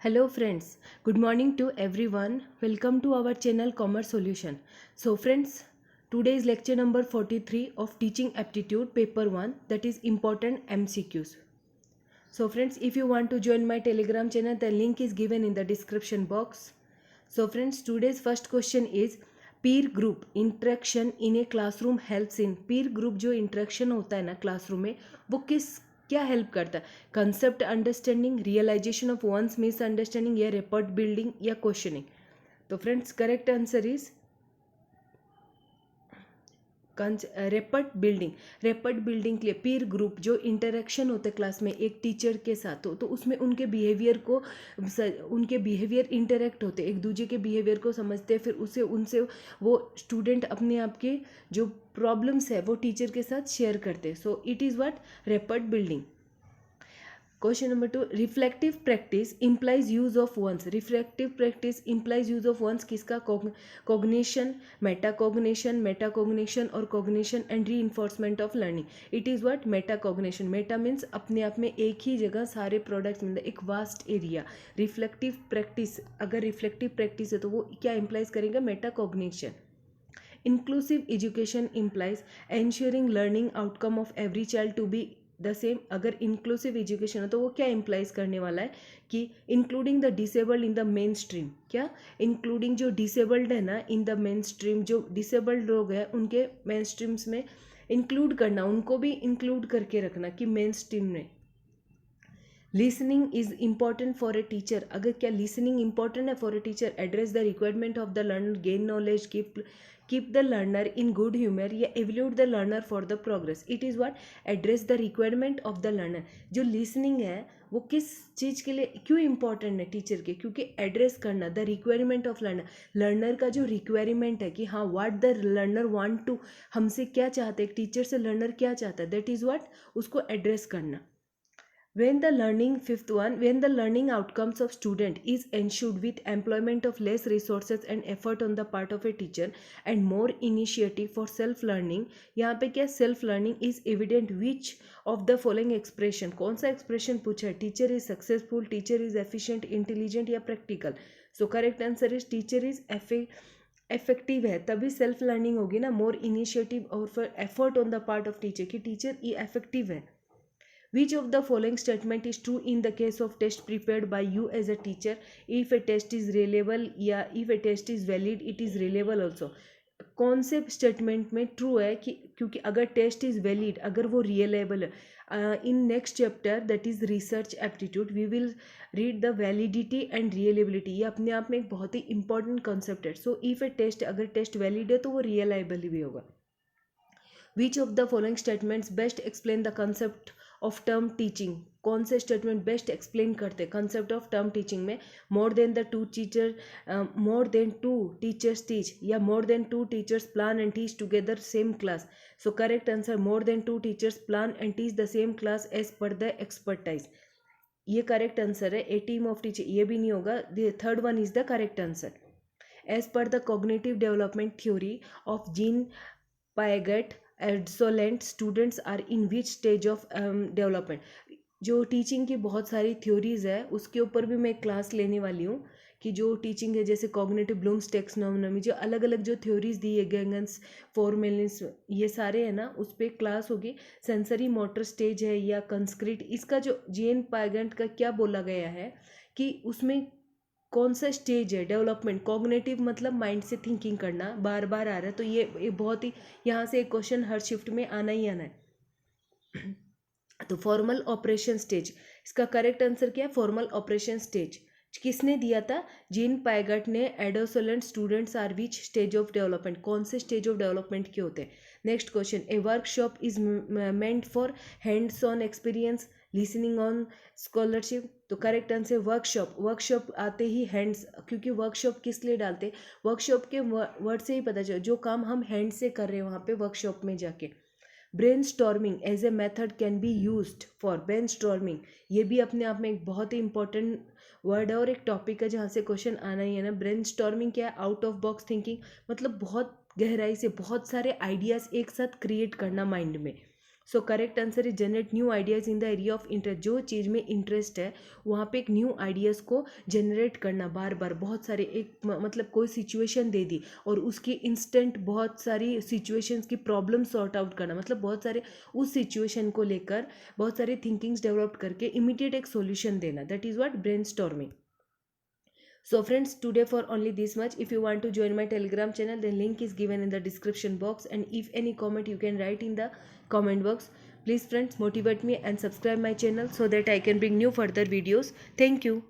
Hello friends, good morning to everyone. Welcome to our channel Commerce Solution. So friends, today is lecture number 43 of Teaching Aptitude Paper 1, that is important MCQs. So friends, if you want to join my Telegram channel, the link is given in the description box. So friends, today's first question is peer group interaction in a classroom helps in. peer group जो interaction होता है ना classroom में, वो क्या help करता है? Concept understanding, realisation of one's misunderstanding, या रेपर्ट बिल्डिंग, या क्वेश्चनिंग. तो friends, correct answer is rapport building. Rapport building के लिए पीर ग्रुप जो इंटरेक्शन होता है क्लास में एक टीचर के साथ हो, तो उसमें उनके बिहेवियर इंटरेक्ट होते, एक दूसरे के बिहेवियर को समझते हैं, फिर उनसे वो स्टूडेंट अपने आप के जो प्रॉब्लम्स है वो टीचर के साथ शेयर करते. So it is what rapport building. Question number 2, reflective practice implies use of ones. Reflective practice implies use of ones किसका? Cognition, metacognition और cognition and reinforcement of learning. It is what? Metacognition. Meta means अपने आप में एक ही जगह सारे products मिलते, एक वास्ट एरिया. रिफ्लेक्टिव प्रैक्टिस, अगर रिफ्लेक्टिव प्रैक्टिस है तो वो क्या इम्प्लाइज करेगा? Metacognition. Inclusive education implies ensuring learning outcome of every child to be the same. अगर इंक्लूसिव एजुकेशन है तो वो क्या इम्प्लाइज करने वाला है कि including the disabled in the main stream. क्या? इंक्लूडिंग जो डिसेबल्ड है ना इन द मेन स्ट्रीम, जो डिसेबल्ड लोग हैं उनके मेन स्ट्रीम्स में इंक्लूड करना, उनको भी इंक्लूड करके रखना कि मेन स्ट्रीम में. Listening is important for a teacher. अगर क्या लिसनिंग इंपॉर्टेंट है for a teacher? Address the requirement of the learner, gain knowledge, keep the learner in good humour, या evaluate the learner for the progress. It is what? Address the requirement of the learner. जो listening है वो किस चीज़ के लिए क्यों important है teacher के? क्योंकि एड्रेस करना the requirement of learner, learner का जो रिक्वायरमेंट है कि हाँ what the learner want to, हमसे क्या चाहते हैं, टीचर से लर्नर क्या चाहता है, दैट इज़ व्हाट, उसको एड्रेस करना. When the learning outcomes of student is ensured with employment of less resources and effort on the part of a teacher and more initiative for self learning, यहाँ पे क्या self learning is evident which of the following expression, कौन सा expression पूछा है? Teacher is successful, teacher is efficient, intelligent, या practical. So correct answer is teacher is effective है, तभी सेल्फ लर्निंग होगी ना. मोर इनिशिएटिव और फिर effort on the part of teacher कि टीचर ये इफेक्टिव है. Which of the following statement is true in the case of test prepared by you as a teacher? If a test is reliable, या if a test is valid, it is reliable also. कौन से statement में true है कि क्योंकि अगर test is valid, अगर वो रियलेबल है. In next chapter that is research aptitude we will read the validity and reliability. ये अपने आप में एक बहुत ही इंपॉर्टेंट कॉन्सेप्ट है. सो इफ़ ए टेस्ट, अगर टेस्ट वैलिड है तो वो रियलाइबल भी होगा. Which of the following statements best explain the concept of term teaching. कौन से स्टेटमेंट बेस्ट एक्सप्लेन करते हैं कंसेप्ट ऑफ टर्म टीचिंग में? More than two teachers teach, या more than two teachers plan and teach together same class. So correct answer more than two teachers plan and teach the same class as per the expertise. ये correct answer है. A team of teacher ये भी नहीं होगा. The third one is the correct answer. As per the cognitive development theory of Jean Piaget adolescent, students are in which stage of development. जो teaching की बहुत सारी theories है उसके ऊपर भी मैं एक क्लास लेने वाली हूँ कि जो टीचिंग है, जैसे कॉग्निटिव ब्लूम्स टेक्सोनोमी, जो अलग अलग जो थ्योरीज दी है, गेंगन्स, फॉर्मेलिस, ये सारे है ना, उस पर क्लास होगी. सेंसरी मोटर स्टेज है या कंस्क्रीट, इसका जो जीन पायगेंट का क्या बोला गया है कि उसमें कौन सा स्टेज है डेवलपमेंट. कॉग्निटिव मतलब माइंड से थिंकिंग करना, बार बार आ रहा है, तो ये बहुत ही यहाँ से एक क्वेश्चन हर शिफ्ट में आना ही आना है. तो फॉर्मल ऑपरेशन स्टेज, इसका करेक्ट आंसर क्या है? फॉर्मल ऑपरेशन स्टेज किसने दिया था? जीन पायगट ने. Adolescent students are which stage of development, कौन से स्टेज ऑफ डेवलपमेंट के होते हैं? Next question, a workshop is meant for hands on experience, listening on scholarship. तो करेक्ट आंसर वर्कशॉप आते ही हैंड्स, क्योंकि वर्कशॉप किस लिए डालते हैं? वर्कशॉप के वर्ड से ही पता चला जो काम हम हैंड से कर रहे हैं वहाँ पे वर्कशॉप में जाके. Brainstorming as a method can be used for. Brainstorming ये भी अपने आप में एक बहुत ही इंपॉर्टेंट वर्ड है और एक टॉपिक है जहाँ से क्वेश्चन आना ही है ना. ब्रेनस्टॉर्मिंग क्या है? आउट ऑफ बॉक्स थिंकिंग, मतलब बहुत गहराई से बहुत सारे आइडियाज़ एक साथ क्रिएट करना माइंड में. सो correct answer is generate new ideas in the area of interest. जो चीज़ में इंटरेस्ट है वहाँ पे एक न्यू आइडियाज़ को जनरेट करना, बार बार बहुत सारे मतलब कोई सिचुएशन दे दी और उसकी इंस्टेंट बहुत सारी सिचुएशंस की प्रॉब्लम सॉर्ट आउट करना, मतलब बहुत सारे उस सिचुएशन को लेकर बहुत सारी थिंकिंग्स डेवलप करके इमीडिएट एक सॉल्यूशन देना, that is what brainstorming. So friends, today for only this much. If you want to join my Telegram channel, the link is given in the description box, and if any comment you can write in the comment box. Please friends, motivate me and subscribe my channel so that I can bring new further videos. Thank you.